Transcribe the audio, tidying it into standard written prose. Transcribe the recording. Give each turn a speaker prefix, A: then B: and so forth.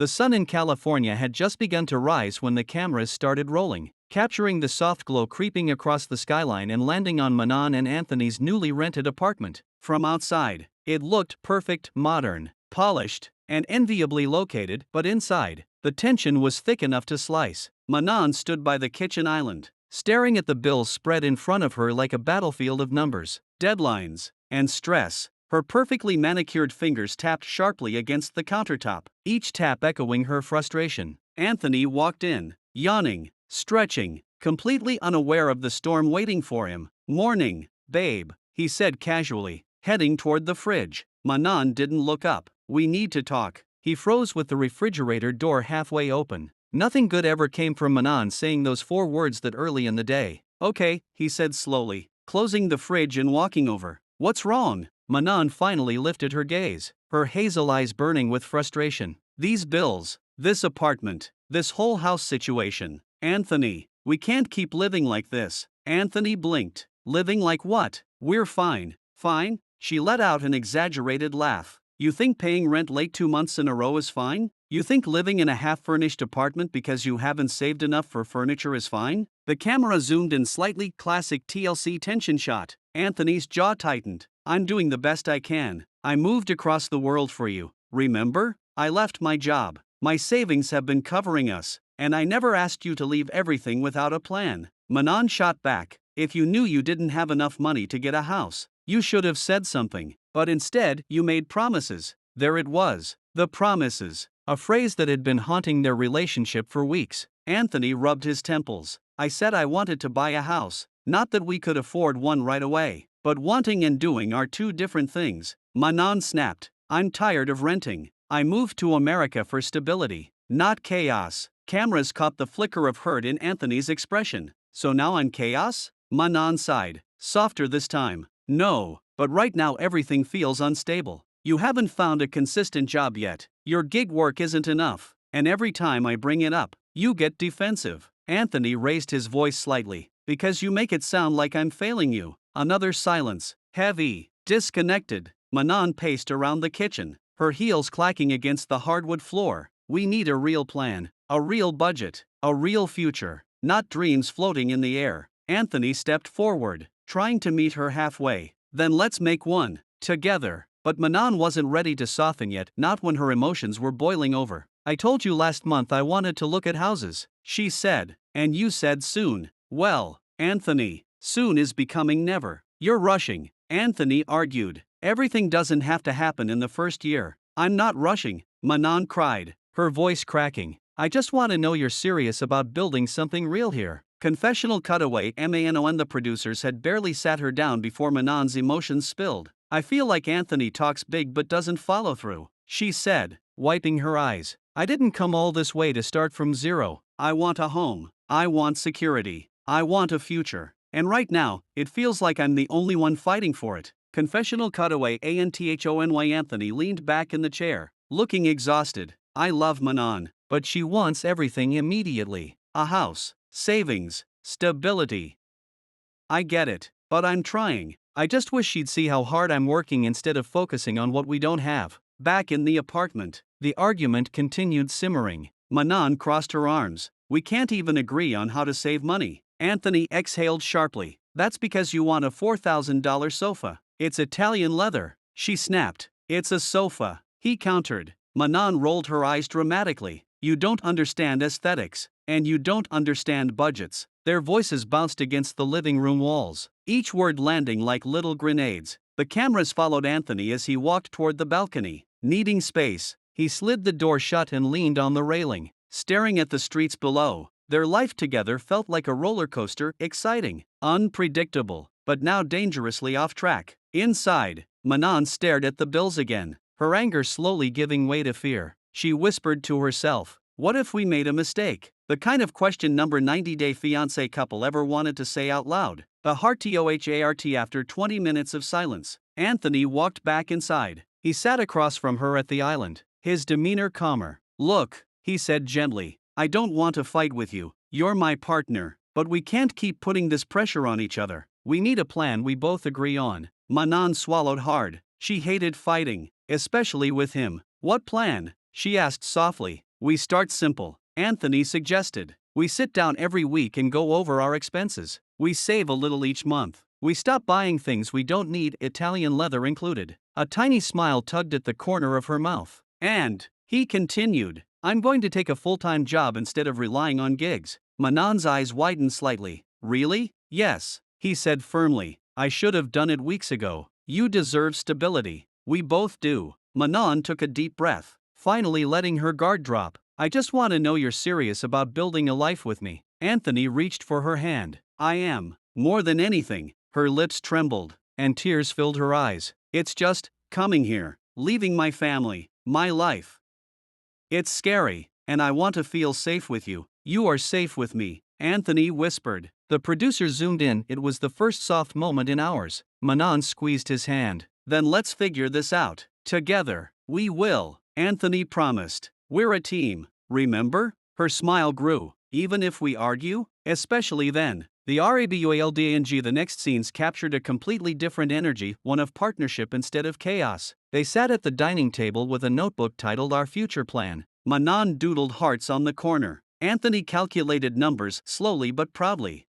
A: The sun in California had just begun to rise when the cameras started rolling, capturing the soft glow creeping across the skyline and landing on Manon and Anthony's newly rented apartment. From outside, it looked perfect, modern, polished, and enviably located, but inside, the tension was thick enough to slice. Manon stood by the kitchen island, staring at the bills spread in front of her like a battlefield of numbers, deadlines, and stress. Her perfectly manicured fingers tapped sharply against the countertop, each tap echoing her frustration. Anthony walked in, yawning, stretching, completely unaware of the storm waiting for him. "Morning, babe," he said casually, heading toward the fridge. Manon didn't look up. "We need to talk." He froze with the refrigerator door halfway open. Nothing good ever came from Manon saying those 4 words that early in the day. "Okay," he said slowly, closing the fridge and walking over. "What's wrong?" Manon finally lifted her gaze, her hazel eyes burning with frustration. "These bills, this apartment, this whole house situation. Anthony, we can't keep living like this." Anthony blinked. "Living like what? We're fine." "Fine?" She let out an exaggerated laugh. "You think paying rent late 2 months in a row is fine? You think living in a half-furnished apartment because you haven't saved enough for furniture is fine?" The camera zoomed in slightly classic TLC tension shot. Anthony's jaw tightened. "I'm doing the best I can. I moved across the world for you, remember? I left my job. My savings have been covering us, and I never asked you to leave everything without a plan." Manon shot back. "If you knew you didn't have enough money to get a house, you should have said something. But instead, you made promises." There it was. The promises. A phrase that had been haunting their relationship for weeks. Anthony rubbed his temples. "I said I wanted to buy a house. Not that we could afford one right away. But wanting and doing are 2 different things." Manon snapped. "I'm tired of renting. I moved to America for stability, not chaos." Cameras caught the flicker of hurt in Anthony's expression. "So now I'm chaos?" Manon sighed, softer this time. "No, but right now everything feels unstable. You haven't found a consistent job yet. Your gig work isn't enough. And every time I bring it up, you get defensive." Anthony raised his voice slightly. "Because you make it sound like I'm failing you." Another silence, heavy, disconnected. Manon paced around the kitchen, her heels clacking against the hardwood floor. "We need a real plan, a real budget, a real future, not dreams floating in the air." Anthony stepped forward, trying to meet her halfway. "Then let's make one, together." But Manon wasn't ready to soften yet, not when her emotions were boiling over. "I told you last month I wanted to look at houses," she said, "and you said soon." "Well, Anthony, soon is becoming never. You're rushing." Anthony argued. "Everything doesn't have to happen in the first year." "I'm not rushing," Manon cried, her voice cracking. "I just want to know you're serious about building something real here." Confessional cutaway. Manon. The producers had barely sat her down before Manon's emotions spilled. "I feel like Anthony talks big but doesn't follow through," she said, wiping her eyes. "I didn't come all this way to start from zero. I want a home. I want security. I want a future. And right now, it feels like I'm the only one fighting for it." Confessional cutaway. Anthony. Anthony leaned back in the chair, looking exhausted. "I love Manon, but she wants everything immediately. A house, savings, stability. I get it, but I'm trying. I just wish she'd see how hard I'm working instead of focusing on what we don't have." Back in the apartment, the argument continued simmering. Manon crossed her arms. "We can't even agree on how to save money." Anthony exhaled sharply. "That's because you want a $4,000 sofa. It's Italian leather," she snapped. "It's a sofa," he countered. Manon rolled her eyes dramatically. "You don't understand aesthetics, and you don't understand budgets." Their voices bounced against the living room walls, each word landing like little grenades. The cameras followed Anthony as he walked toward the balcony. Needing space, he slid the door shut and leaned on the railing, staring at the streets below. Their life together felt like a roller coaster, exciting, unpredictable, but now dangerously off track. Inside, Manon stared at the bills again, her anger slowly giving way to fear. She whispered to herself, "What if we made a mistake?" The kind of question number 90-day fiance couple ever wanted to say out loud. A heart after 20 minutes of silence. Anthony walked back inside. He sat across from her at the island, his demeanor calmer. "Look," he said gently, "I don't want to fight with you. You're my partner, but we can't keep putting this pressure on each other. We need a plan we both agree on." Manon swallowed hard. She hated fighting, especially with him. "What plan?" she asked softly. We start simple, Anthony suggested. We sit down every week and go over our expenses. We save a little each month. We stop buying things we don't need, Italian leather included. A tiny smile tugged at the corner of her mouth. And, he continued, I'm going to take a full-time job instead of relying on gigs. Manon's eyes widened slightly. Really? Yes, he said firmly. I should have done it weeks ago. You deserve stability. We both do. Manon took a deep breath, finally letting her guard drop. I just want to know you're serious about building a life with me. Anthony reached for her hand. I am. More than anything. Her lips trembled, and tears filled her eyes. It's just, coming here, leaving my family, my life. It's scary, and I want to feel safe with you. You are safe with me, Anthony whispered. The producer zoomed in. It was the first soft moment in hours. Manon squeezed his hand. Then let's figure this out. Together. We will, Anthony promised. We're a team, remember? Her smile grew. Even if we argue? Especially then. The RABUALDANG. The next scenes captured a completely different energy, one of partnership instead of chaos. They sat at the dining table with a notebook titled Our Future Plan. Manon doodled hearts on the corner. Anthony calculated numbers slowly but proudly.